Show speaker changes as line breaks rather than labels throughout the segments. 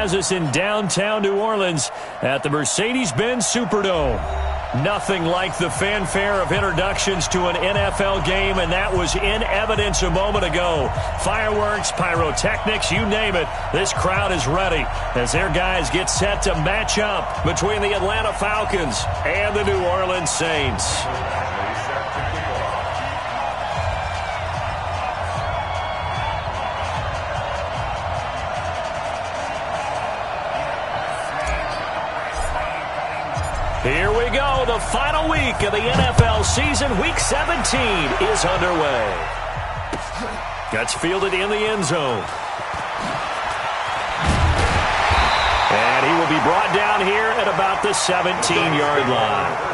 has us in downtown New Orleans at the Mercedes-Benz Superdome. Nothing like the fanfare of introductions to an NFL game, and that was in evidence a moment ago. Fireworks, pyrotechnics, you name it. This crowd is ready as their guys get set to match up between the Atlanta Falcons and the New Orleans Saints. Here we go. The final week of the NFL season. Week 17 is underway. Gets fielded in the end zone. And he will be brought down here at about the 17-yard line.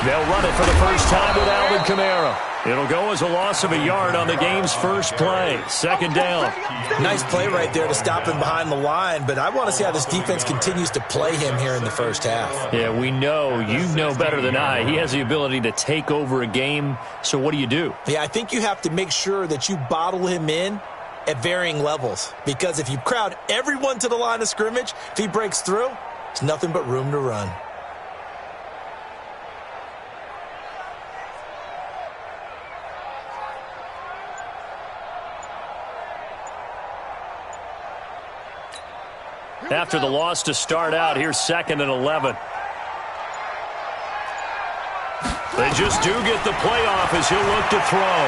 They'll run it for the first time with Alvin Kamara. It'll go as a loss of a yard on the game's first play. Second down.
Nice play right there to stop him behind the line, but I want to see how this defense continues to play him here in the first half.
Yeah, we know. You know better than I. He has the ability to take over a game, so what do?
Yeah, I think you have to make sure that you bottle him in at varying levels, because if you crowd everyone to the line of scrimmage, if he breaks through, there's nothing but room to run.
After the loss to start out, here's 2nd and 11. They just do get the playoff as he'll look to throw.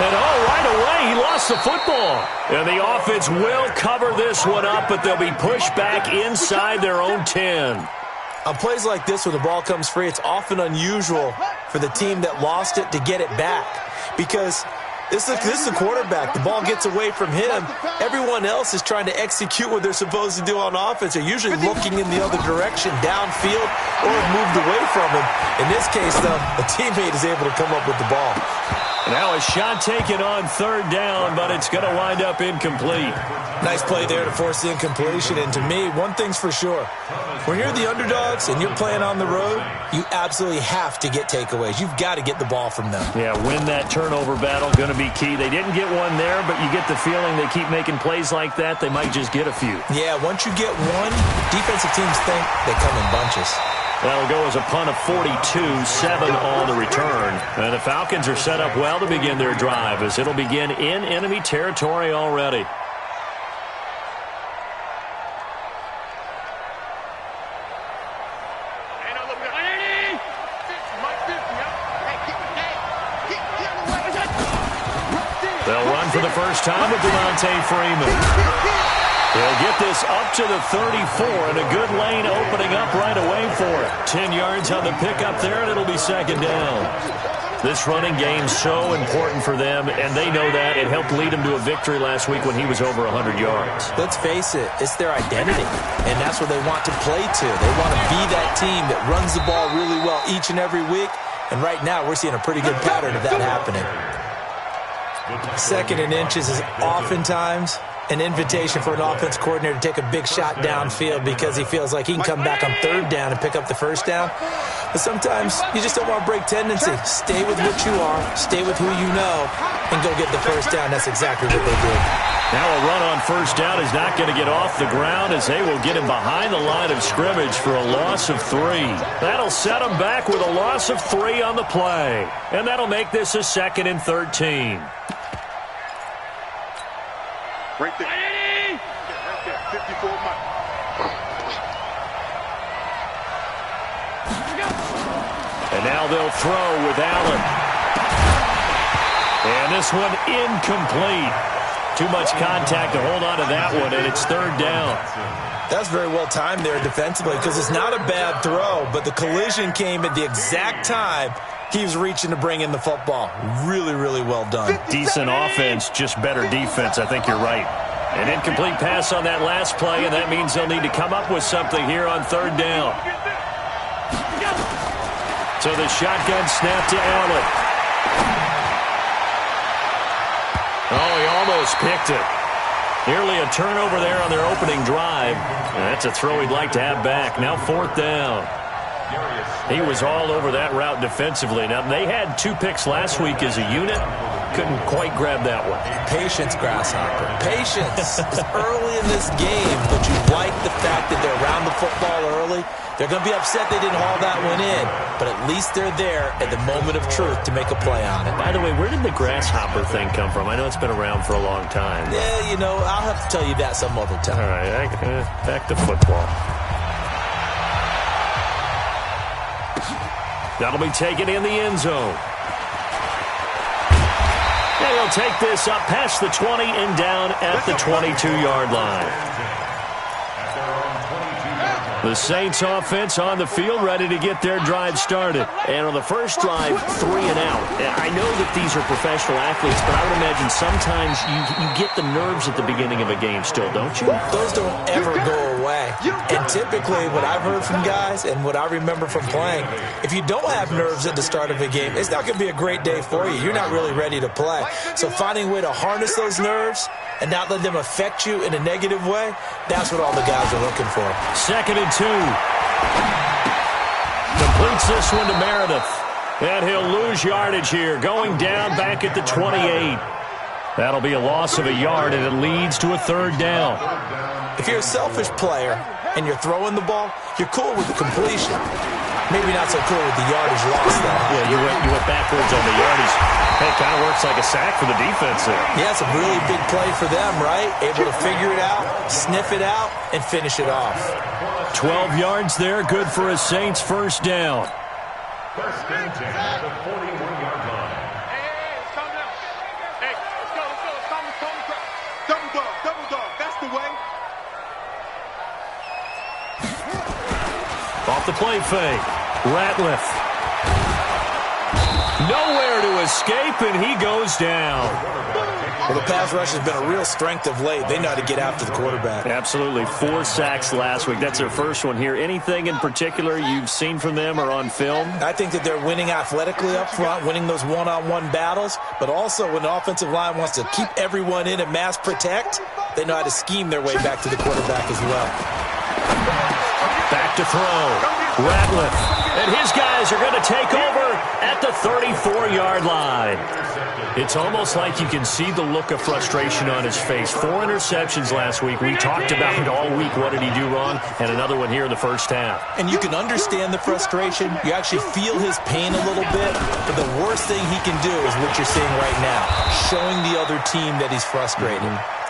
And right away, he lost the football. And the offense will cover this one up, but they'll be pushed back inside their own 10.
On plays like this, when the ball comes free, it's often unusual for the team that lost it to get it back, because this is the quarterback. The ball gets away from him. Everyone else is trying to execute what they're supposed to do on offense. They're usually looking in the other direction, downfield, or have moved away from him. In this case, though, a teammate is able to come up with the ball.
Now a shot taken on 3rd down, but it's going to wind up incomplete.
Nice play there to force the incompletion. And to me, one thing's for sure. When you're the underdogs and you're playing on the road, you absolutely have to get takeaways. You've got to get the ball from them.
Yeah, win that turnover battle, going to be key. They didn't get one there, but you get the feeling they keep making plays like that, they might just get a few.
Yeah, once you get one, defensive teams think they come in bunches.
That'll go as a punt of 42, 7 on the return. And the Falcons are set up well to begin their drive, as it'll begin in enemy territory already. They'll run for the first time with Devontae Freeman. They'll get this up to the 34, and a good lane opening up right away for it. 10 yards on the pickup there, and it'll be 2nd down. This running game's so important for them, and they know that. It helped lead them to a victory last week when he was over 100 yards.
Let's face it, it's their identity, and that's what they want to play to. They want to be that team that runs the ball really well each and every week, and right now we're seeing a pretty good pattern of that happening. 2nd and inches is oftentimes an invitation for an offense coordinator to take a big shot downfield because he feels like he can come back on 3rd down and pick up the 1st down. But sometimes you just don't want to break tendency. Stay with what you are, stay with who you know, and go get the 1st down. That's exactly what they did.
Now a run on 1st down is not going to get off the ground, as they will get him behind the line of scrimmage for a loss of 3. That'll set him back with a loss of 3 on the play. And that'll make this a 2nd and 13.
Right there. Right there. 54 miles.
And now they'll throw with Allen. And this one incomplete. Too much contact to hold on to that one, and it's 3rd down.
That's very well timed there defensively, because it's not a bad throw, but the collision came at the exact time he was reaching to bring in the football. Really, really well done.
Decent offense, just better defense. I think you're right. An incomplete pass on that last play, and that means they'll need to come up with something here on third down. So the shotgun snap to Allen. Oh, he almost picked it. Nearly a turnover there on their opening drive. And that's a throw he'd like to have back. Now fourth down. He was all over that route defensively. Now, they had 2 picks last week as a unit. Couldn't quite grab that one.
Patience, Grasshopper. Patience. It's early in this game, but you like the fact that they're around the football early. They're going to be upset they didn't haul that one in, but at least they're there at the moment of truth to make a play on it.
By the way, where did the grasshopper thing come from? I know it's been around for a long time.
Yeah, you know, I'll have to tell you that some other time.
All right, back to football. That'll be taken in the end zone. And he'll take this up past the 20 and down at the 22-yard line. The Saints offense on the field, ready to get their drive started. And on the first drive, 3 and out. I know that these are professional athletes, but I would imagine sometimes you get the nerves at the beginning of a game still, don't you?
Those don't ever go away. And typically what I've heard from guys and what I remember from playing, if you don't have nerves at the start of a game, it's not going to be a great day for you. You're not really ready to play. So finding a way to harness those nerves and not let them affect you in a negative way, that's what all the guys are looking for.
2nd and 2. Completes this one to Meredith. And he'll lose yardage here, going down back at the 28. That'll be a loss of a yard, and it leads to a 3rd down.
If you're a selfish player and you're throwing the ball, you're cool with the completion. Maybe not so cool with the yardage loss, though.
Yeah, you went backwards on the yardage. Hey, it kind of works like a sack for the defense there.
Yeah, it's a really big play for them, right? Able to figure it out, sniff it out, and finish it off.
12 yards there, good for a Saints first down.
First and 10 at the 41-yard line.
Hey, it's coming up. Hey, let's go. It's coming. Double dog. That's the way.
Off the play fake. Ratliff. Nowhere to escape, and he goes down.
Well, the pass rush has been a real strength of late. They know how to get after the quarterback.
Absolutely. 4 sacks last week. That's their first one here. Anything in particular you've seen from them or on film?
I think that they're winning athletically up front, winning those one-on-one battles, but also when the offensive line wants to keep everyone in and mass protect, they know how to scheme their way back to the quarterback as well.
Back to throw. Ratliff. And his guys are going to take over at the 34-yard line. It's almost like you can see the look of frustration on his face. 4 interceptions last week. We talked about it all week. What did he do wrong? And another one here in the first half.
And you can understand the frustration. You actually feel his pain a little bit. But the worst thing he can do is what you're seeing right now, showing the other team that he's frustrated.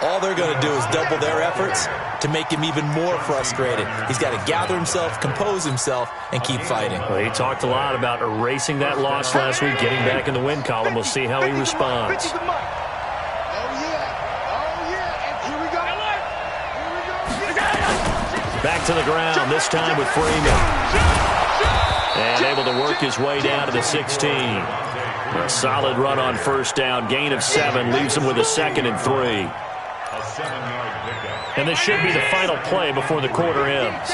All they're going to do is double their efforts to make him even more frustrated. He's got to gather himself, compose himself, and keep fighting.
Well, he talked a lot about erasing that loss last week, getting back in the win column. We'll see how he responds.
Oh, yeah. And here we go.
Back to the ground, this time with Freeman. And able to work his way down to the 16. A solid run on first down. Gain of 7 leaves him with a 2nd and 3. And this should be the final play before the quarter ends.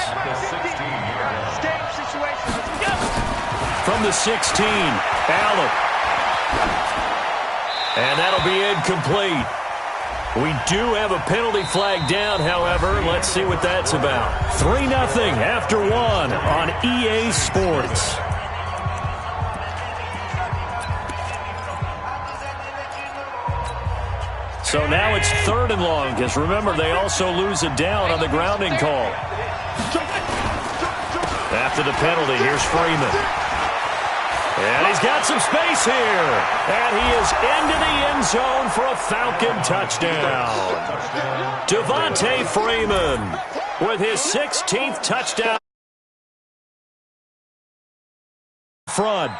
From the 16, Allen. And that'll be incomplete. We do have a penalty flag down, however. Let's see what that's about. 3-0 after 1 on EA Sports. So now it's 3rd and long, because remember, they also lose a down on the grounding call. After the penalty, here's Freeman. And he's got some space here. And he is into the end zone for a Falcon touchdown. Devontae Freeman with his 16th touchdown. Front.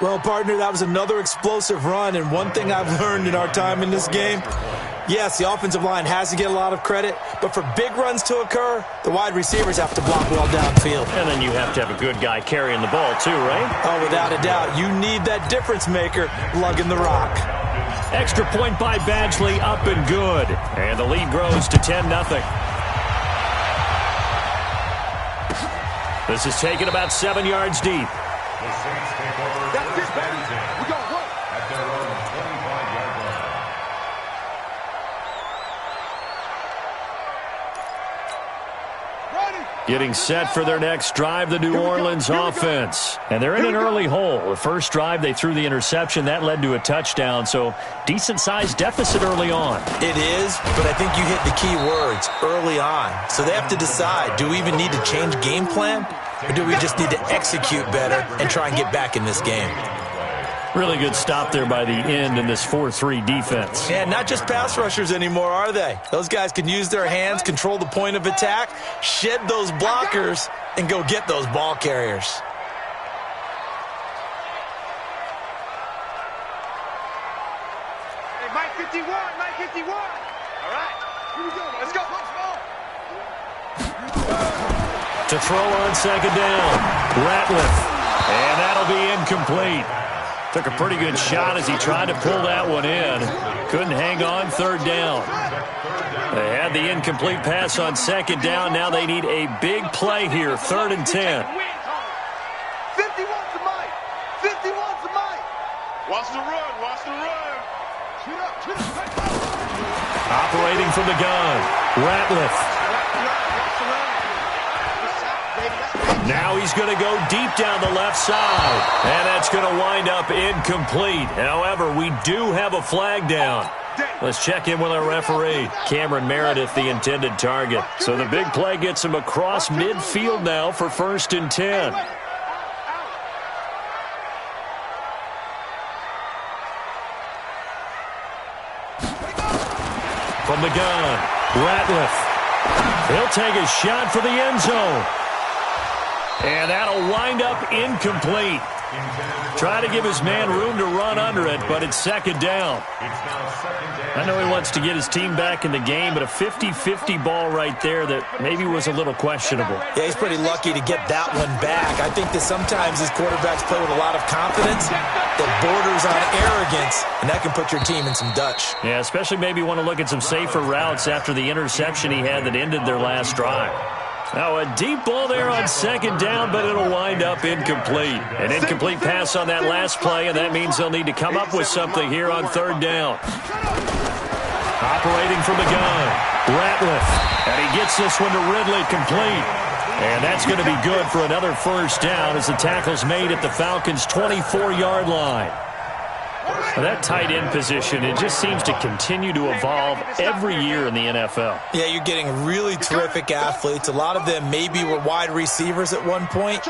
Well, partner, that was another explosive run, and one thing I've learned in our time in this game, yes, the offensive line has to get a lot of credit, but for big runs to occur, the wide receivers have to block well downfield.
And then you have to have a good guy carrying the ball too, right?
Oh, without a doubt. You need that difference maker lugging the rock.
Extra point by Badgley, up and good. And the lead grows to 10-0. This is taken about 7 yards deep.
The Saints take over first and 10. We go at their own 25-yard line.
Getting set for their next drive, the New Orleans offense. And they're in an early hole. The first drive, they threw the interception. That led to a touchdown, so decent-sized deficit early on.
It is, but I think you hit the key words, early on. So they have to decide, do we even need to change game plan, or do we just need to execute better and try and get back in this game?
Really good stop there by the end in this 4-3 defense.
Yeah, not just pass rushers anymore, are they? Those guys can use their hands, control the point of attack, shed those blockers, and go get those ball carriers.
Hey, Mike 51, Mike 51. All right, here we go. Let's go.
To throw on second down, Ratliff. And that'll be incomplete. Took a pretty good shot as he tried to pull that one in. Couldn't hang on third down. They had the incomplete pass on second down. Now they need a big play here, 3rd and 10.
51 to Mike. 51 to Mike. Watch the run. Watch the run.
Operating from the gun, Ratliff. Now he's going to go deep down the left side. And that's going to wind up incomplete. However, we do have a flag down. Let's check in with our referee. Cameron Meredith, the intended target. So the big play gets him across midfield now for 1st and 10. From the gun, Ratliff. He'll take a shot for the end zone. And that'll wind up incomplete. Try to give his man room to run under it, but it's second down. I know he wants to get his team back in the game, but a 50-50 ball right there that maybe was a little questionable.
Yeah, he's pretty lucky to get that one back. I think that sometimes these quarterbacks play with a lot of confidence that borders on arrogance, and that can put your team in some Dutch.
Yeah, especially maybe want to look at some safer routes after the interception he had that ended their last drive. Now a deep ball there on second down, but it'll wind up incomplete. An incomplete pass on that last play, and that means they'll need to come up with something here on third down. Operating from the gun, Ratliff. And he gets this one to Ridley complete. And that's going to be good for another first down as the tackle's made at the Falcons' 24-yard line. Now that tight end position, it just seems to continue to evolve every year in the NFL.
Yeah, you're getting really terrific athletes. A lot of them maybe were wide receivers at one point.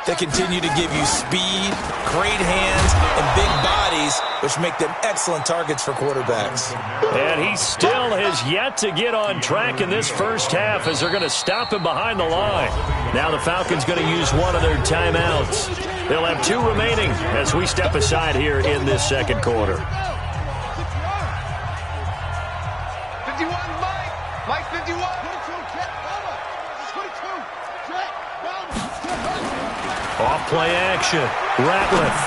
They continue to give you speed, great hands, and big bodies, which make them excellent targets for quarterbacks.
And he still has yet to get on track in this first half as they're going to stop him behind the line. Now the Falcons going to use one of their timeouts. They'll have 2 remaining as we step aside here in this second quarter.
51, Mike. Mike 51.
Off play action. Ratliff.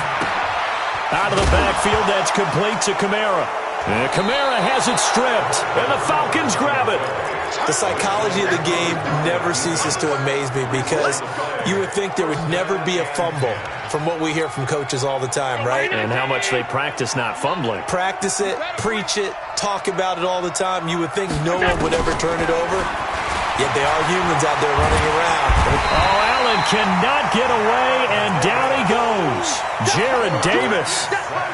Out of the backfield, that's complete to Kamara. And Kamara has it stripped, and the Falcons grab it.
The psychology of the game never ceases to amaze me because you would think there would never be a fumble from what we hear from coaches all the time, right?
And how much they practice not fumbling.
Practice it, preach it, talk about it all the time. You would think no one would ever turn it over. Yet they are humans out there running around.
Oh, Allen cannot get away, and down he goes. Jared Davis.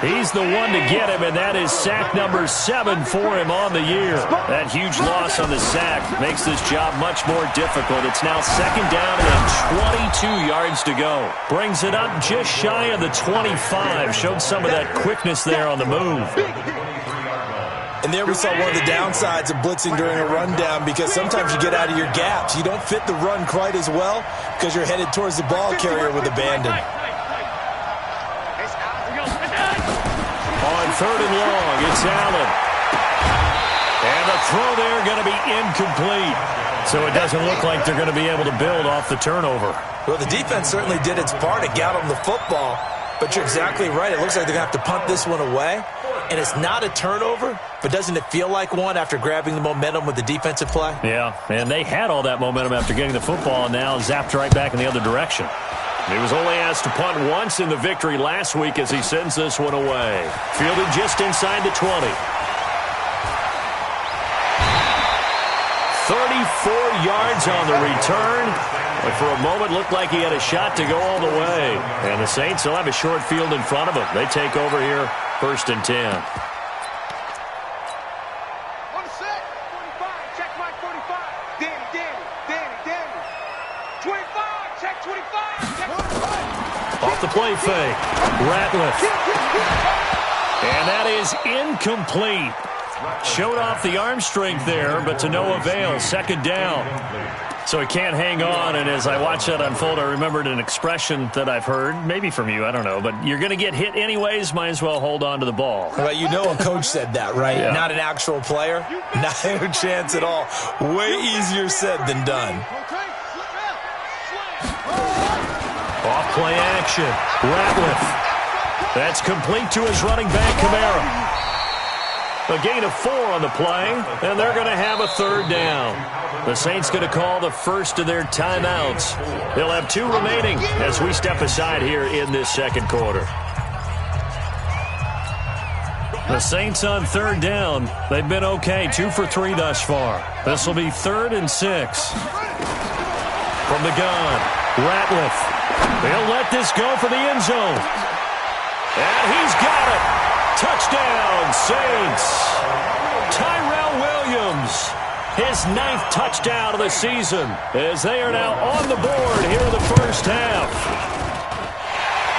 He's the one to get him, and that is sack number 7 for him on the year. That huge loss on the sack makes this job much more difficult. It's now second down and 22 yards to go. Brings it up just shy of the 25. Showed some of that quickness there on the move.
And there we saw one of the downsides of blitzing during a rundown because sometimes you get out of your gaps. You don't fit the run quite as well because you're headed towards the ball carrier with abandon.
On third and long, it's Allen. And the throw there going to be incomplete. So it doesn't look like they're going to be able to build off the turnover.
Well, the defense certainly did its part. It got them the football. But you're exactly right. It looks like they're going to have to punt this one away. and it's not a turnover, but doesn't it feel like one after grabbing the momentum with the defensive play?
Yeah, and they had all that momentum after getting the football, and now zapped right back in the other direction. He was only asked to punt once in the victory last week as he sends this one away. Fielded just inside the 20. 34 yards on the return. But for a moment, looked like he had a shot to go all the way. And the Saints will have a short field in front of them. They take over here, 1st and 10.
On the set, 45, check Mike 45. Danny. 25, check 25, check 25.
Off the play fake, Ratliff. And that is incomplete. Showed off the arm strength there, but to no avail. 2nd down. So he can't hang on, and as I watch that unfold, I remembered an expression that I've heard, maybe from you, I don't know, but you're going to get hit anyways, might as well hold on to the ball.
Well, you know a coach said that, right?
Yeah.
Not an actual player. Not a chance at all. Way easier said than done.
Off play action, Ratliff. That's complete to his running back, Kamara. A gain of 4 on the play, and they're going to have a 3rd down. The Saints going to call the first of their timeouts. They'll have 2 remaining as we step aside here in this 2nd quarter. The Saints on 3rd down. They've been okay, 2 for 3 thus far. This will be 3rd and 6. From the gun, Ratliff. They'll let this go for the end zone. And he's got it. Touchdown, Saints. Tyrell Williams, his 9th touchdown of the season, as they are now on the board here in the first half.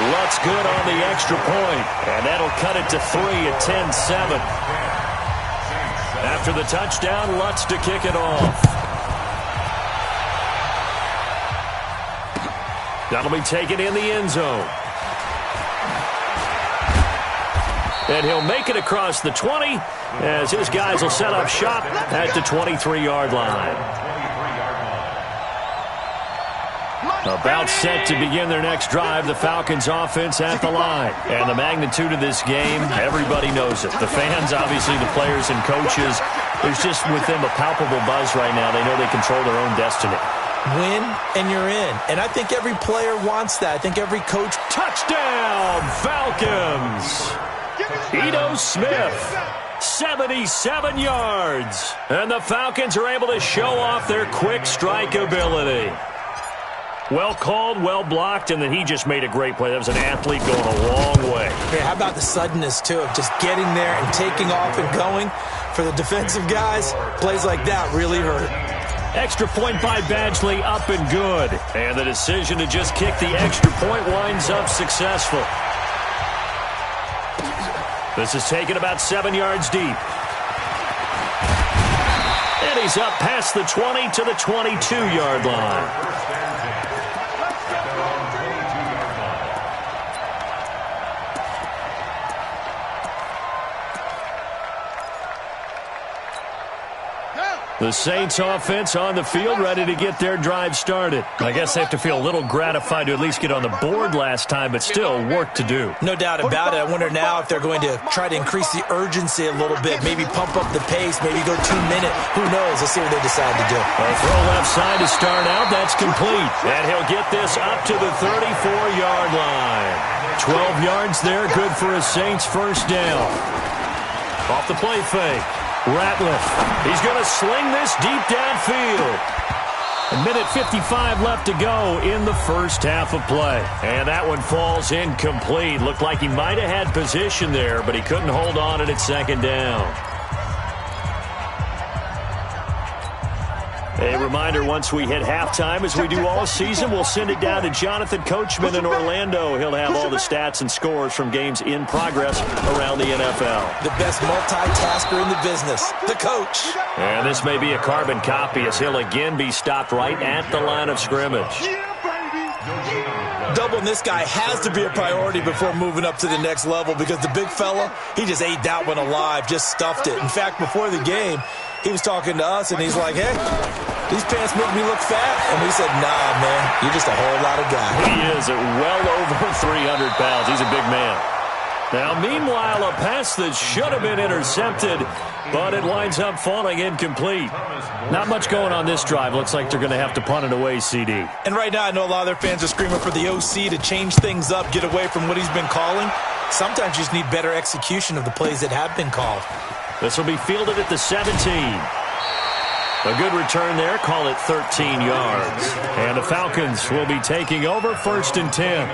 Lutz good on the extra point, and that'll cut it to 3 at 10-7. After the touchdown, Lutz to kick it off. That'll be taken in the end zone. And he'll make it across the 20 as his guys will set up shop at the 23-yard line. About set to begin their next drive, the Falcons offense at the line. And the magnitude of this game, everybody knows it. The fans, obviously the players and coaches, there's just with them a palpable buzz right now. They know they control their own destiny.
Win, and you're in. And I think every player wants that. I think every coach.
Touchdown, Falcons! Ito Smith, 77 yards. And the Falcons are able to show off their quick strike ability. Well called, well blocked, and then he just made a great play. That was an athlete going a long way.
Yeah, how about the suddenness, too, of just getting there and taking off and going? For the defensive guys, plays like that really hurt.
Extra point by Badgley, up and good. And the decision to just kick the extra point winds up successful. This is taken about 7 yards deep. And he's up past the 20 to the 22-yard line. The Saints offense on the field, ready to get their drive started. I guess they have to feel a little gratified to at least get on the board last time, but still work to do.
No doubt about it. I wonder now if they're going to try to increase the urgency a little bit, maybe pump up the pace, maybe go 2-minute. Who knows? Let's see what they decide to do.
A throw left side to start out. That's complete. And he'll get this up to the 34-yard line. 12 yards there, good for a Saints first down. Off the play fake. Ratliff, he's going to sling this deep downfield. 1:55 left to go in the first half of play. And that one falls incomplete. Looked like he might have had position there, but he couldn't hold on at second down. A reminder, once we hit halftime, as we do all season, we'll send it down to Jonathan Coachman in Orlando. He'll have all the stats and scores from games in progress around the NFL.
The best multitasker in the business, the coach.
And this may be a carbon copy as he'll again be stopped right at the line of scrimmage.
Doubling this guy has to be a priority before moving up to the next level because the big fella, he just ate that one alive, just stuffed it. In fact, before the game, he was talking to us, and he's like, hey, these pants make me look fat. And we said, nah, man, you're just a whole lot of guy.
He is at well over 300 pounds. He's a big man. Now, meanwhile, a pass that should have been intercepted, but it winds up falling incomplete. Not much going on this drive. Looks like they're going to have to punt it away, CD.
And right now, I know a lot of their fans are screaming for the OC to change things up, get away from what he's been calling. Sometimes you just need better execution of the plays that have been called.
This will be fielded at the 17. A good return there. Call it 13 yards. And the Falcons will be taking over 1st and 10.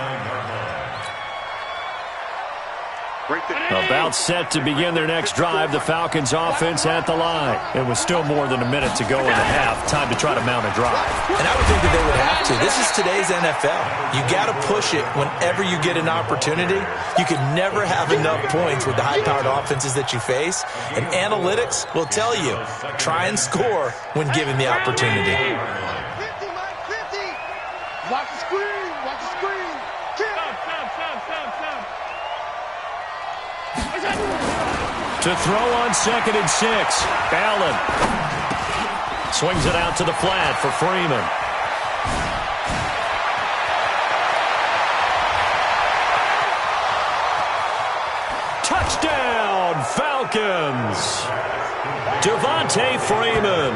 About set to begin their next drive. The Falcons offense at the line. It was still more than a minute to go in the half. Time to try to mount a drive.
And I would think that they would have to. This is today's NFL. You got to push it whenever you get an opportunity. You can never have enough points with the high-powered offenses that you face. And analytics will tell you, try and score when given the opportunity.
50, Mike, 50. Watch the screen. Watch the screen.
To throw on 2nd and 6. Allen swings it out to the flat for Freeman. Touchdown, Falcons. Devontae Freeman.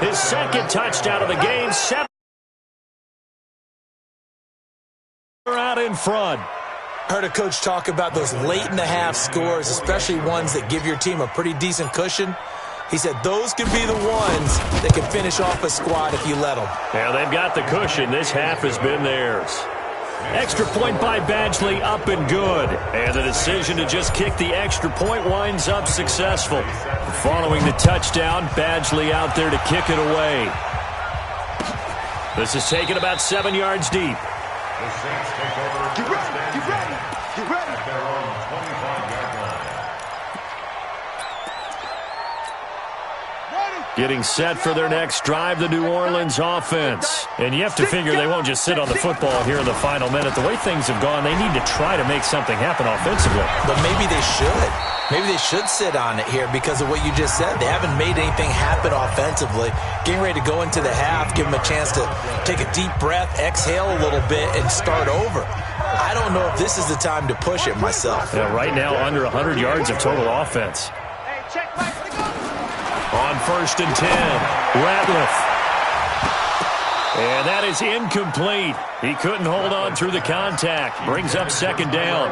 His 2nd touchdown of the game. 7 out in front.
Heard a coach talk about those late-in-the-half scores, especially ones that give your team a pretty decent cushion. He said those could be the ones that can finish off a squad if you let them.
Yeah, they've got the cushion. This half has been theirs. Extra point by Badgley, up and good. And the decision to just kick the extra point winds up successful. Following the touchdown, Badgley out there to kick it away. This is taken about 7 yards deep.
Get ready. Get ready. Get ready.
Getting set for their next drive, the New Orleans offense. And you have to figure they won't just sit on the football here in the final minute. The way things have gone, they need to try to make something happen offensively.
But maybe they should. Maybe they should sit on it here because of what you just said. They haven't made anything happen offensively. Getting ready to go into the half, give them a chance to take a deep breath, exhale a little bit, and start over. I don't know if this is the time to push it myself.
Yeah, right now, under 100 yards of total offense.
Hey, check Mike.
On 1st and 10, Ratliff. And that is incomplete. He couldn't hold on through the contact. Brings up 2nd down.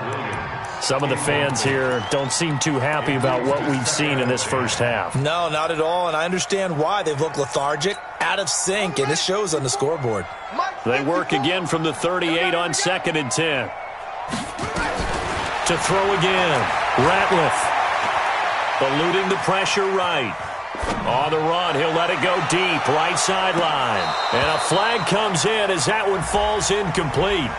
Some of the fans here don't seem too happy about what we've seen in this first half.
No, not at all, and I understand why. They've looked lethargic, out of sync, and it shows on the scoreboard.
They work again from the 38 on 2nd and 10. To throw again, Ratliff. Eluding the pressure right. On the run, he'll let it go deep, right sideline. And a flag comes in as that one falls incomplete.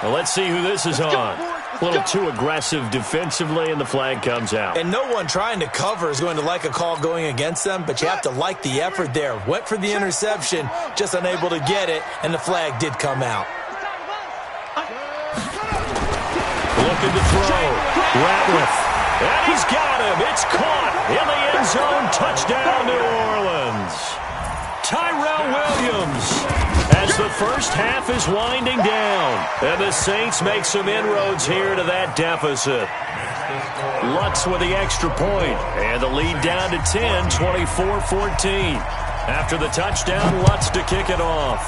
Well, let's see who this is on. A little too aggressive defensively, and the flag comes out.
And no one trying to cover is going to like a call going against them, but you have to like the effort there. Went for the interception, just unable to get it, and the flag did come out.
Looking to throw. Ratliff. And he's got him. It's caught in the end zone. Touchdown, New Orleans. Tyrell Williams as the first half is winding down. And the Saints make some inroads here to that deficit. Lutz with the extra point. And the lead down to 10, 24-14. After the touchdown, Lutz to kick it off.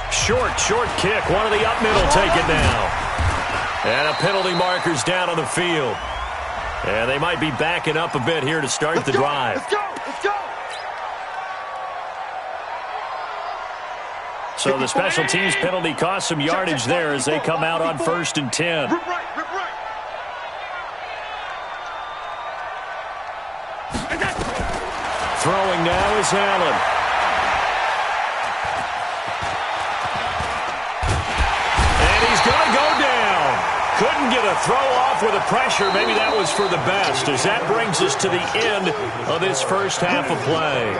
Short kick. One of the up middle taken now. And a penalty marker's down on the field. And they might be backing up a bit here to start the drive.
Let's go. Let's go.
So the special teams penalty cost some yardage there as they come out on 1st and 10.
Rip right.
Throwing now is Allen. And he's going to go down. Couldn't get a throw off with the pressure. Maybe that was for the best, as that brings us to the end of this first half of play.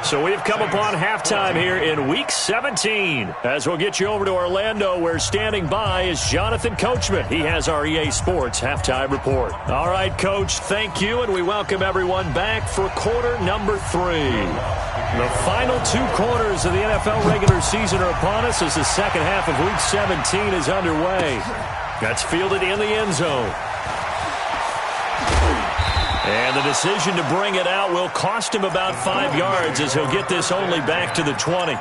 So we've come upon halftime here in Week 17. As we'll get you over to Orlando, where standing by is Jonathan Coachman. He has our EA Sports Halftime Report. All right, Coach, thank you, and we welcome everyone back for quarter number 3. The final 2 quarters of the NFL regular season are upon us as the second half of Week 17 is underway. That's fielded in the end zone. And the decision to bring it out will cost him about 5 yards as he'll get this only back to the 20.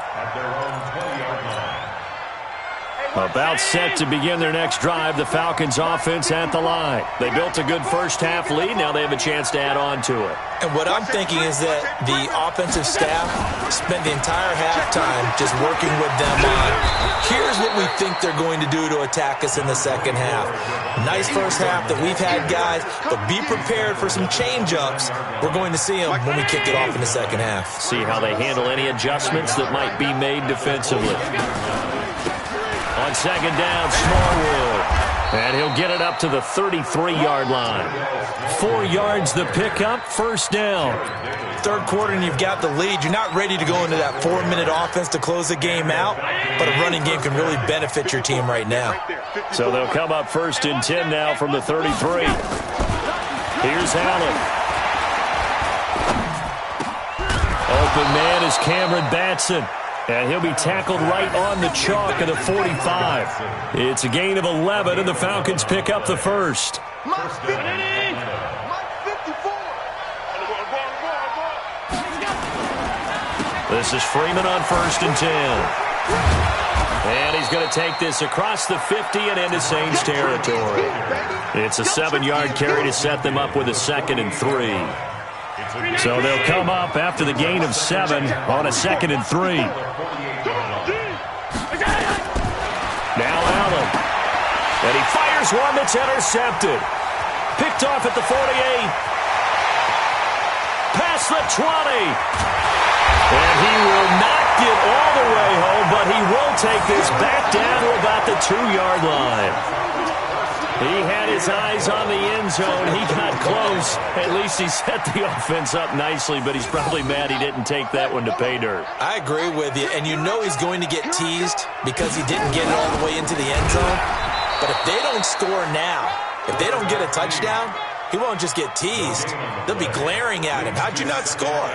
About set to begin their next drive, the Falcons offense at the line. They built a good first-half lead. Now they have a chance to add on to it.
And what I'm thinking is that the offensive staff spent the entire halftime just working with them on, here's what we think they're going to do to attack us in the second half. Nice first half that we've had, guys, but be prepared for some change-ups. We're going to see them when we kick it off in the second half.
See how they handle any adjustments that might be made defensively. On second down, Smallwood. And he'll get it up to the 33-yard line. 4 yards the pickup, first down.
Third quarter and you've got the lead. You're not ready to go into that 4-minute offense to close the game out, but a running game can really benefit your team right now.
So they'll come up first and 10 now from the 33. Here's Allen. Open man is Cameron Batson. And he'll be tackled right on the chalk at the 45. It's a gain of 11, and the Falcons pick up the first. This is Freeman on first and 10. And he's going to take this across the 50 and into Saints territory. It's a 7-yard carry to set them up with a second and 3. So they'll come up after the gain of 7 on a second and 3. Now Allen. And he fires one that's intercepted. Picked off at the 48. Past the 20. And he will not get all the way home, but he will take this back down to about the 2-yard line. He had his eyes on the end zone. He got close. At least he set the offense up nicely, but he's probably mad he didn't take that one to pay dirt.
I agree with you, and you know he's going to get teased because he didn't get it all the way into the end zone. But if they don't score now, if they don't get a touchdown, he won't just get teased. They'll be glaring at him. How'd you not score?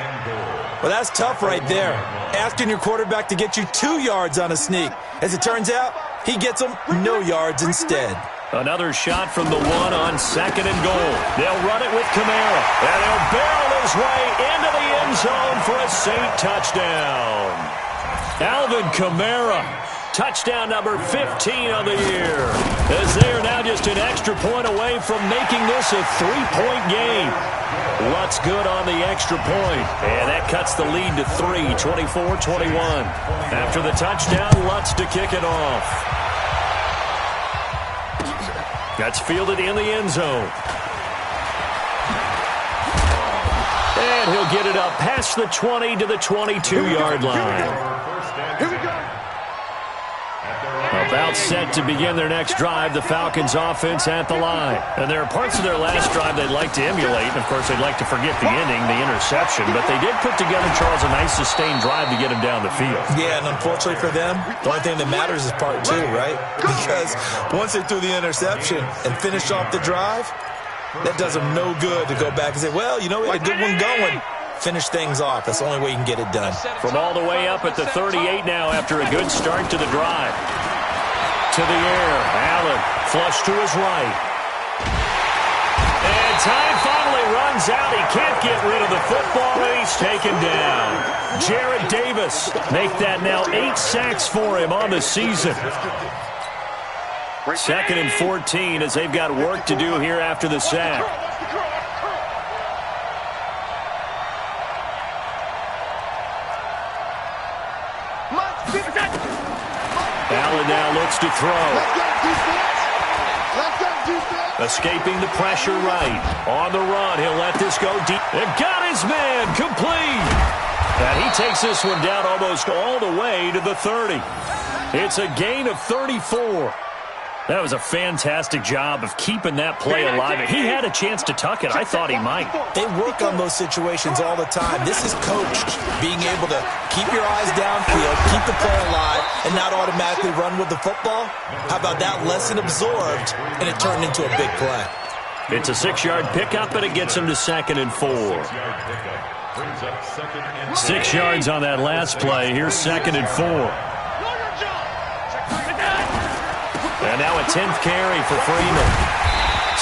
Well, that's tough right there. Asking your quarterback to get you 2 yards on a sneak. As it turns out, he gets them no yards instead.
Another shot from the 1 on second and goal. They'll run it with Kamara. And he'll barrel his way into the end zone for a Saint touchdown. Alvin Kamara, touchdown number 15 of the year. As they are now just an extra point away from making this a 3-point game. Lutz good on the extra point. And that cuts the lead to 3, 24-21. After the touchdown, Lutz to kick it off. That's fielded in the end zone. And he'll get it up past the 20 to the 22-yard line.
Here we go.
About set to begin their next drive, the Falcons offense at the line. And there are parts of their last drive they'd like to emulate. And, of course, they'd like to forget the ending, the interception. But they did put together, Charles, a nice sustained drive to get him down the field.
Yeah, and unfortunately for them, the only thing that matters is part 2, right? Because once they threw the interception and finished off the drive, that does them no good to go back and say, well, you know, we had a good one going. Finish things off. That's the only way you can get it done.
From all the way up at the 38 now after a good start to the drive. To the air. Allen flush to his right. And time finally runs out. He can't get rid of the football, and he's taken down. Jarrad Davis make that now 8 sacks for him on the season. Second and 14 as they've got work to do here after the sack. Allen now looks to throw. Escaping the pressure right. On the run, he'll let this go deep. And got his man complete. And he takes this one down almost all the way to the 30. It's a gain of 34. That was a fantastic job of keeping that play alive. He had a chance to tuck it. I thought he might.
They work on those situations all the time. This is coached, being able to keep your eyes downfield, keep the play alive, and not automatically run with the football. How about that lesson absorbed, and it turned into a big play?
It's a 6-yard pickup, and it gets him to second and 4. 6 yards on that last play. Here's second and 4. And now a 10th carry for Freeman.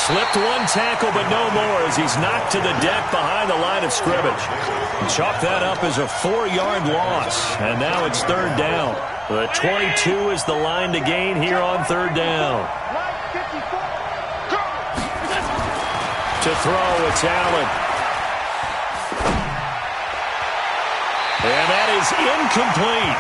Slipped one tackle, but no more as he's knocked to the deck behind the line of scrimmage. Chalk that up as a 4-yard loss, and now it's third down. The 22 is the line to gain here on third down. To throw, it's Allen. And that is incomplete.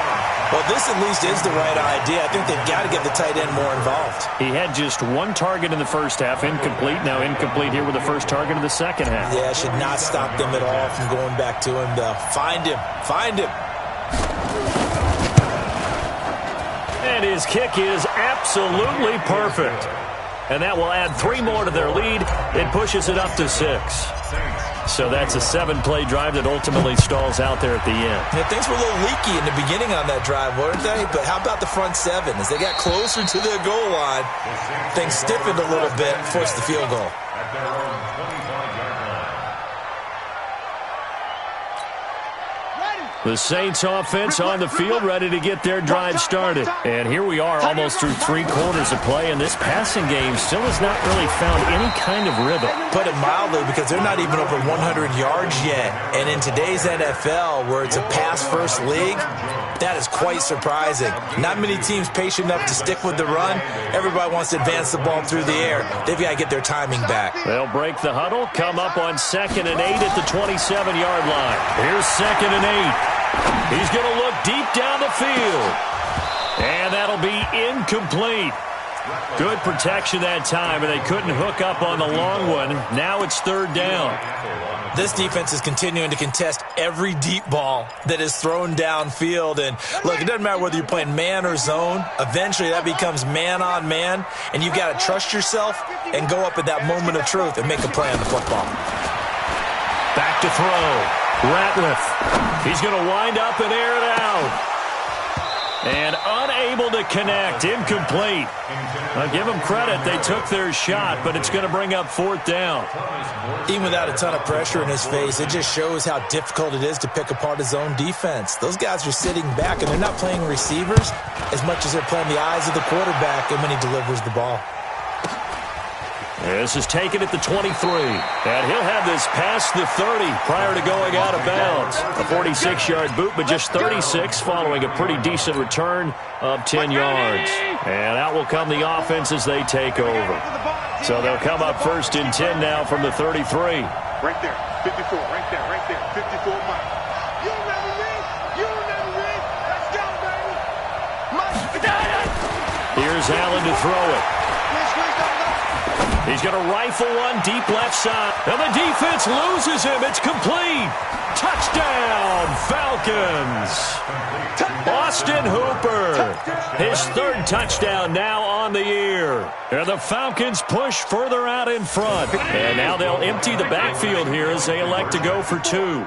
Well, this at least is the right idea. I think they've got to get the tight end more involved.
He had just one target in the first half, incomplete. Now incomplete here with the first target of the second half.
Yeah, should not stop them at all from going back to him, though. Find him. Find him.
And his kick is absolutely perfect. And that will add 3 more to their lead. It pushes it up to 6. So that's a 7-play drive that ultimately stalls out there at the end.
Yeah, things were a little leaky in the beginning on that drive, weren't they? But how about the front 7? As they got closer to their goal line, things stiffened a little bit and forced the field goal.
The Saints offense on the field, ready to get their drive started. And here we are almost through 3 quarters of play, and this passing game still has not really found any kind of rhythm.
Put it mildly, because they're not even over 100 yards yet. And in today's NFL, where it's a pass-first league, that is quite surprising. Not many teams patient enough to stick with the run. Everybody wants to advance the ball through the air. They've got to get their timing back.
They'll break the huddle, come up on 2nd and 8 at the 27-yard line. Here's 2nd and 8. He's going to look deep down the field. And that'll be incomplete. Good protection that time, and they couldn't hook up on the long one. Now it's third down.
This defense is continuing to contest every deep ball that is thrown downfield. And, look, it doesn't matter whether you're playing man or zone. Eventually that becomes man-on-man, and you've got to trust yourself and go up at that moment of truth and make a play on the football.
Back to throw. Ratliff. He's going to wind up and air it out. And unable to connect. Incomplete. I'll give them credit. They took their shot, but it's going to bring up 4th down.
Even without a ton of pressure in his face, it just shows how difficult it is to pick apart his own defense. Those guys are sitting back, and they're not playing receivers as much as they're playing the eyes of the quarterback and when he delivers the ball.
This is taken at the 23. And he'll have this past the 30 prior to going out of bounds. A 46-yard boot, but just 36 following a pretty decent return of 10 yards. And out will come the offense as they take over. So they'll come up 1st and 10 now from the 33.
Right there, 54, right there, 54, Mike. You never read, let's go, baby. Mike.
Here's Allen to throw it. He's going to rifle one deep left side. And the defense loses him. It's complete. Touchdown, Falcons. Austin Hooper. His 3rd touchdown now on the year. And the Falcons push further out in front. And now they'll empty the backfield here as they elect to go for 2.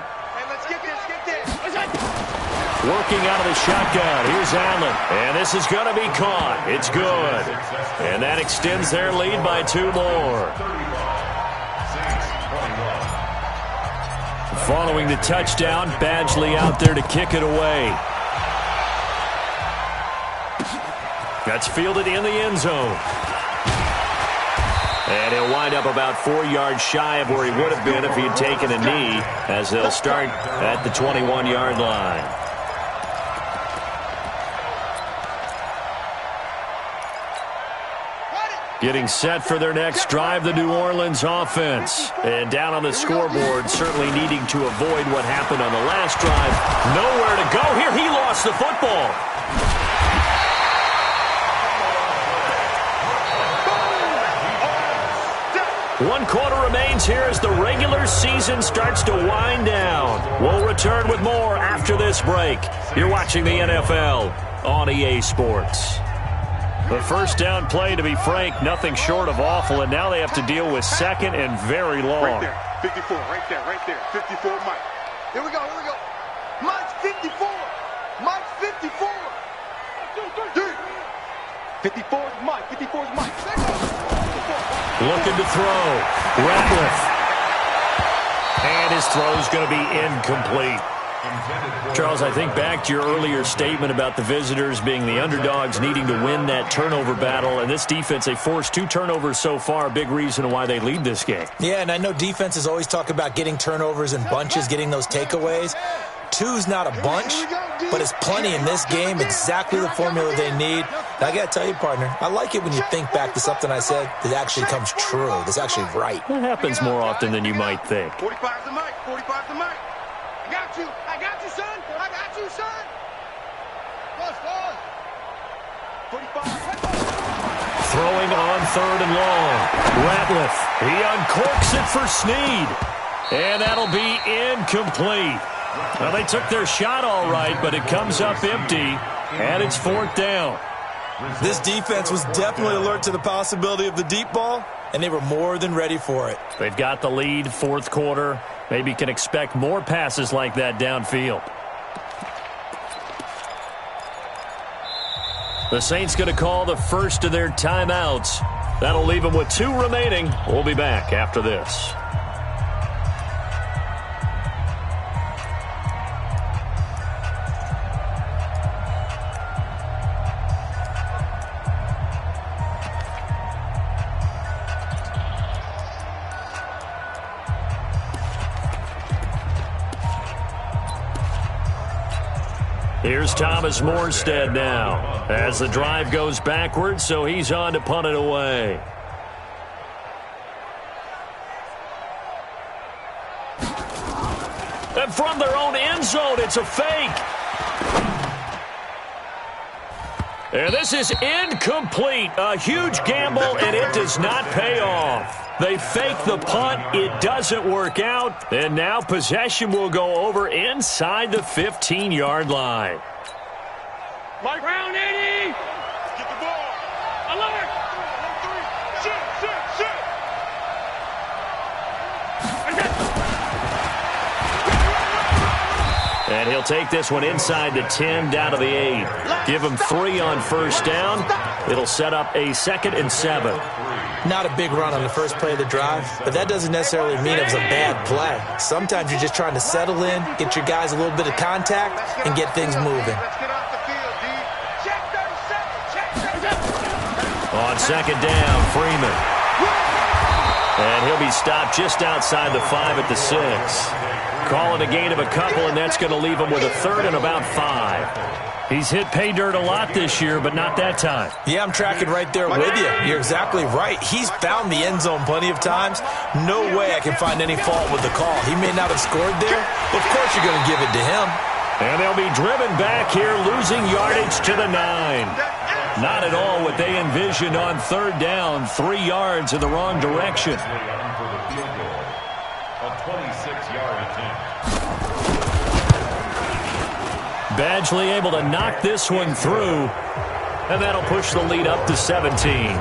Working out of the shotgun. Here's Allen. And this is going to be caught. It's good. And that extends their lead by 2 more. Following the touchdown, Badgley out there to kick it away. That's fielded in the end zone. And he'll wind up about 4 yards shy of where he would have been if he had taken a knee, as they'll start at the 21-yard line. Getting set for their next drive, the New Orleans offense. And down on the scoreboard, certainly needing to avoid what happened on the last drive. Nowhere to go here. He lost the football. One quarter remains here as the regular season starts to wind down. We'll return with more after this break. You're watching the NFL on EA Sports. The first down play, to be frank, nothing short of awful, and now they have to deal with 2nd and very long.
Right there, 54, right there, 54, Mike. Here we go. Mike's 54. 54 is Mike, 54 is Mike.
Looking to throw. Ratliff. And his throw is going to be incomplete. Charles, I think back to your earlier statement about the visitors being the underdogs needing to win that turnover battle. And this defense, they forced 2 turnovers so far, a big reason why they lead this game.
Yeah, and I know defenses always talk about getting turnovers in bunches, getting those takeaways. 2's not a bunch, but it's plenty in this game, exactly the formula they need. And I got to tell you, partner, I like it when you think back to something I said that actually comes true, that's actually right.
That happens more often than you might think.
45's the mic, 45's the mic. I got you, son. I got you, son. Plus, 45.
Throwing on 3rd and long. Ratliff, he uncorks it for Snead. And that'll be incomplete. Well, they took their shot all right, but it comes up empty, and it's 4th down.
This defense was definitely alert to the possibility of the deep ball, and they were more than ready for it.
They've got the lead, 4th quarter. Maybe can expect more passes like that downfield. The Saints going to call the first of their timeouts. That'll leave them with 2 remaining. We'll be back after this. Here's Thomas Morstead now as the drive goes backwards, so he's on to punt it away. And from their own end zone, it's a fake. And this is incomplete. A huge gamble, and it does not pay off. They fake the punt. It doesn't work out. And now possession will go over inside the 15-yard line.
Mike, round 80. Get the ball. Alert. 1-3. Shit.
And he'll take this one inside the 10, down to the 8. Give him 3 on first down. It'll set up a 2nd and 7.
Not a big run on the first play of the drive, but that doesn't necessarily mean it was a bad play. Sometimes you're just trying to settle in, get your guys a little bit of contact, and get things moving.
On 2nd down, Freeman. And he'll be stopped just outside the 5 at the 6. Call it a gain of a couple, and that's going to leave him with a 3rd and about 5. He's hit pay dirt a lot this year, but not that time.
Yeah, I'm tracking right there with you. You're exactly right. He's found the end zone plenty of times. No way I can find any fault with the call. He may not have scored there, but of course you're going to give it to him.
And they'll be driven back here, losing yardage to the 9. Not at all what they envisioned on 3rd down. 3 yards in the wrong direction. Badgley able to knock this one through, and that'll push the lead up to 17.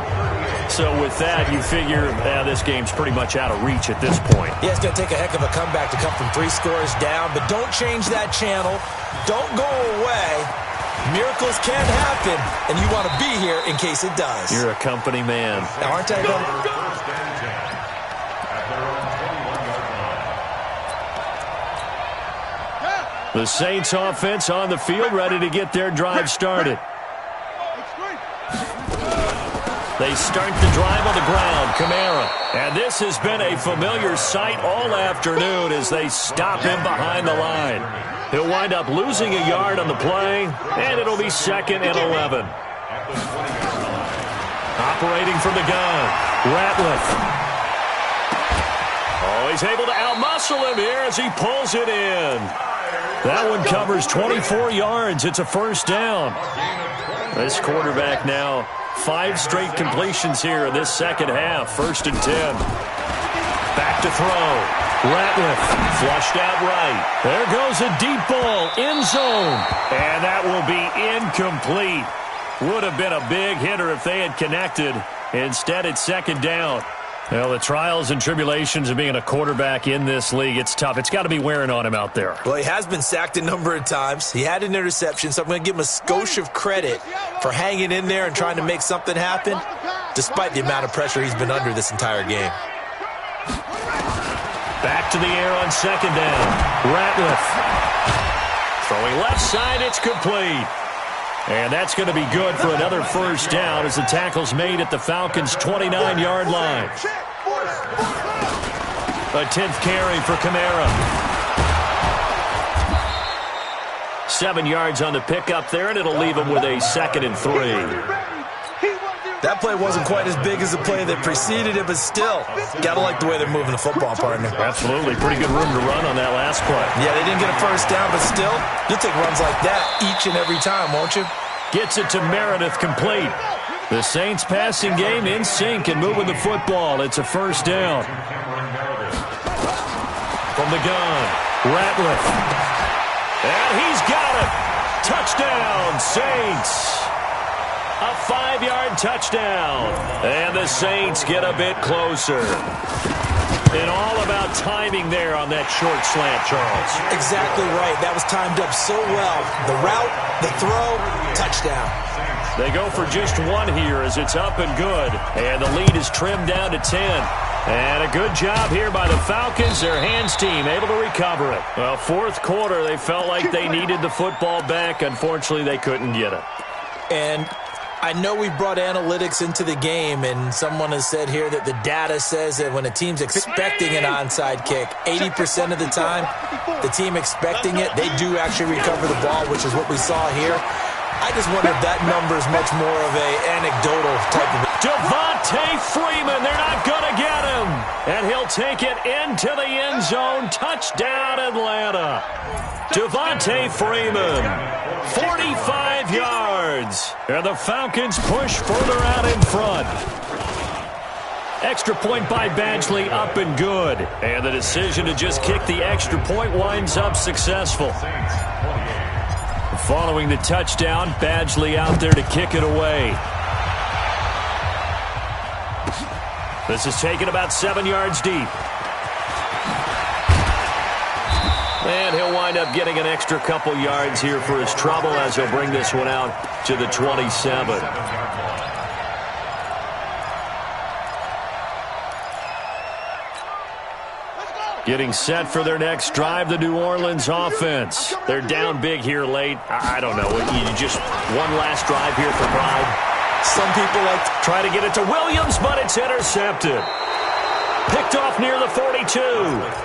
So with that, you figure this game's pretty much out of reach at this point.
Yeah, it's going to take a heck of a comeback to come from 3 scores down, but don't change that channel. Don't go away. Miracles can happen, and you want to be here in case it does.
You're a company man.
Aren't I, though?
The Saints offense on the field, ready to get their drive started. They start the drive on the ground. Kamara. And this has been a familiar sight all afternoon as they stop him behind the line. He'll wind up losing a yard on the play, and it'll be 2nd and 11. Operating from the gun, Ratliff. Oh, he's able to outmuscle him here as he pulls it in. That one covers 24 yards. It's a 1st down. This quarterback now 5 straight completions here in this second half. 1st and 10. Back to throw. Ratliff flushed out right. There goes a deep ball, end zone. And that will be incomplete. Would have been a big hitter if they had connected. Instead, it's 2nd down. Well, the trials and tribulations of being a quarterback in this league, it's tough. It's got to be wearing on him out there.
Well, he has been sacked a number of times. He had an interception, so I'm going to give him a skosh of credit for hanging in there and trying to make something happen, despite the amount of pressure he's been under this entire game.
Back to the air on second down. Ratliff. Throwing left side, it's complete. And that's going to be good for another first down as the tackle's made at the Falcons' 29-yard line. A 10th carry for Kamara. 7 yards on the pickup there, and it'll leave him with a 2nd and 3.
That play wasn't quite as big as the play that preceded it, but still, gotta like the way they're moving the football, partner.
Absolutely. Pretty good room to run on that last play.
Yeah, they didn't get a first down, but still, you'll take runs like that each and every time, won't you?
Gets it to Meredith, complete. The Saints passing game in sync and moving the football. It's a first down. From the gun, Ratliff. And he's got it. Touchdown, Saints. A 5-yard touchdown. And the Saints get a bit closer. And all about timing there on that short slant, Charles.
Exactly right. That was timed up so well. The route, the throw, touchdown.
They go for just one here as it's up and good. And the lead is trimmed down to 10. And a good job here by the Falcons, their hands team, able to recover it. Well, fourth quarter, they felt like they needed the football back. Unfortunately, they couldn't get it.
And I know we brought analytics into the game, and someone has said here that the data says that when a team's expecting an onside kick, 80% of the time, the team expecting it, they do actually recover the ball, which is what we saw here. I just wonder if that number is much more of a anecdotal type of...
Devontae Freeman, they're not going to get him. And he'll take it into the end zone. Touchdown, Atlanta. Devontae Freeman, 45 yards. And the Falcons push further out in front. Extra point by Badgley, up and good. And the decision to just kick the extra point winds up successful. Following the touchdown, Badgley out there to kick it away. This is taken about 7 yards deep. And he'll wind up getting an extra couple yards here for his trouble as he'll bring this one out to the 27. Getting set for their next drive, the New Orleans offense. They're down big here late. I don't know. You just one last drive here for pride.
Some people like to
try to get it to Williams, but it's intercepted. Picked off near the 42.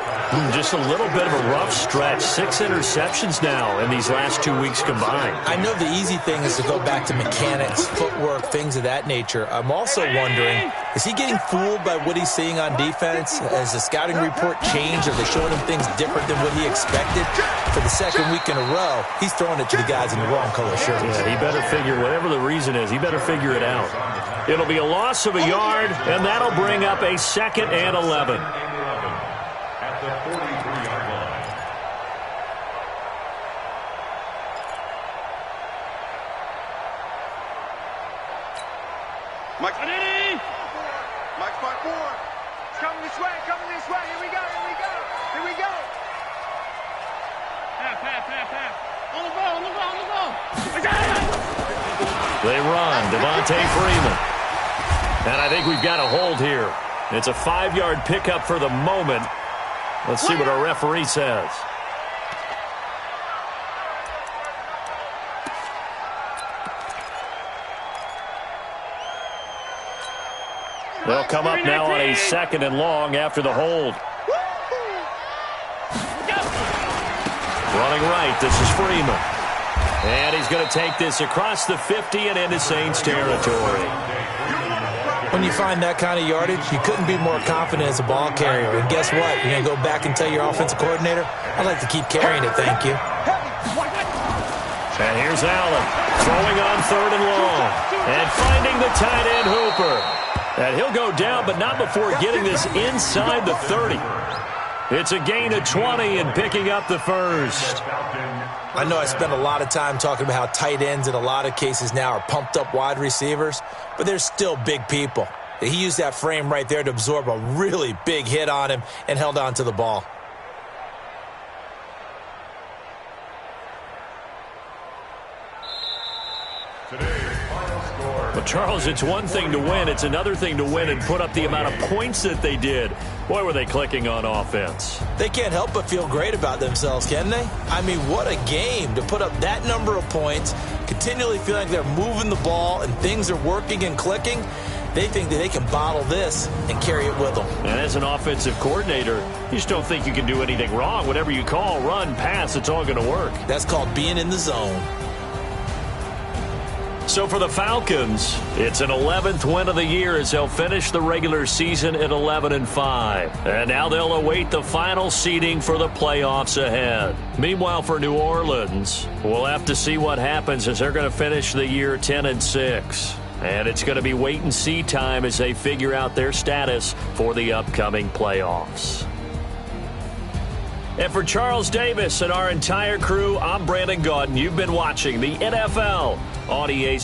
Just a little bit of a rough stretch. 6 interceptions now in these last 2 weeks combined.
I know the easy thing is to go back to mechanics, footwork, things of that nature. I'm also wondering, is he getting fooled by what he's seeing on defense? Has the scouting report changed? Are they showing him things different than what he expected? For the second week in a row, he's throwing it to the guys in the wrong color shirts.
Yeah, he better figure, whatever the reason is, he better figure it out. It'll be a loss of a yard, and that'll bring up a 2nd and 11.
Mike 5-4. It's coming this way, Here we go. Pass. On the ball.
They run, Devontae Freeman. And I think we've got a hold here. It's a 5-yard pickup for the moment. Let's see what our referee says. They'll come up now on a 2nd and long after the hold. Running right, this is Freeman. And he's going to take this across the 50 and into Saints territory.
When you find that kind of yardage, you couldn't be more confident as a ball carrier. And guess what? You're going to go back and tell your offensive coordinator, I'd like to keep carrying it, thank you.
And here's Allen, throwing on 3rd and long. And finding the tight end Hooper. And he'll go down, but not before getting this inside the 30. It's a gain of 20 and picking up the first.
I know I spent a lot of time talking about how tight ends in a lot of cases now are pumped up wide receivers, but they're still big people. He used that frame right there to absorb a really big hit on him and held on to the ball.
Today's final score.
Well, Charles, it's one thing to win. It's another thing to win and put up the amount of points that they did. Boy, were they clicking on offense.
They can't help but feel great about themselves, can they? I mean, what a game to put up that number of points, continually feel like they're moving the ball and things are working and clicking. They think that they can bottle this and carry it with them.
And as an offensive coordinator, you just don't think you can do anything wrong. Whatever you call, run, pass, it's all going to work.
That's called being in the zone.
So for the Falcons, it's an 11th win of the year as they'll finish the regular season at 11-5. And now they'll await the final seeding for the playoffs ahead. Meanwhile, for New Orleans, we'll have to see what happens as they're going to finish the year 10-6. And it's going to be wait-and-see time as they figure out their status for the upcoming playoffs. And for Charles Davis and our entire crew, I'm Brandon Gaudin. You've been watching the NFL on EA.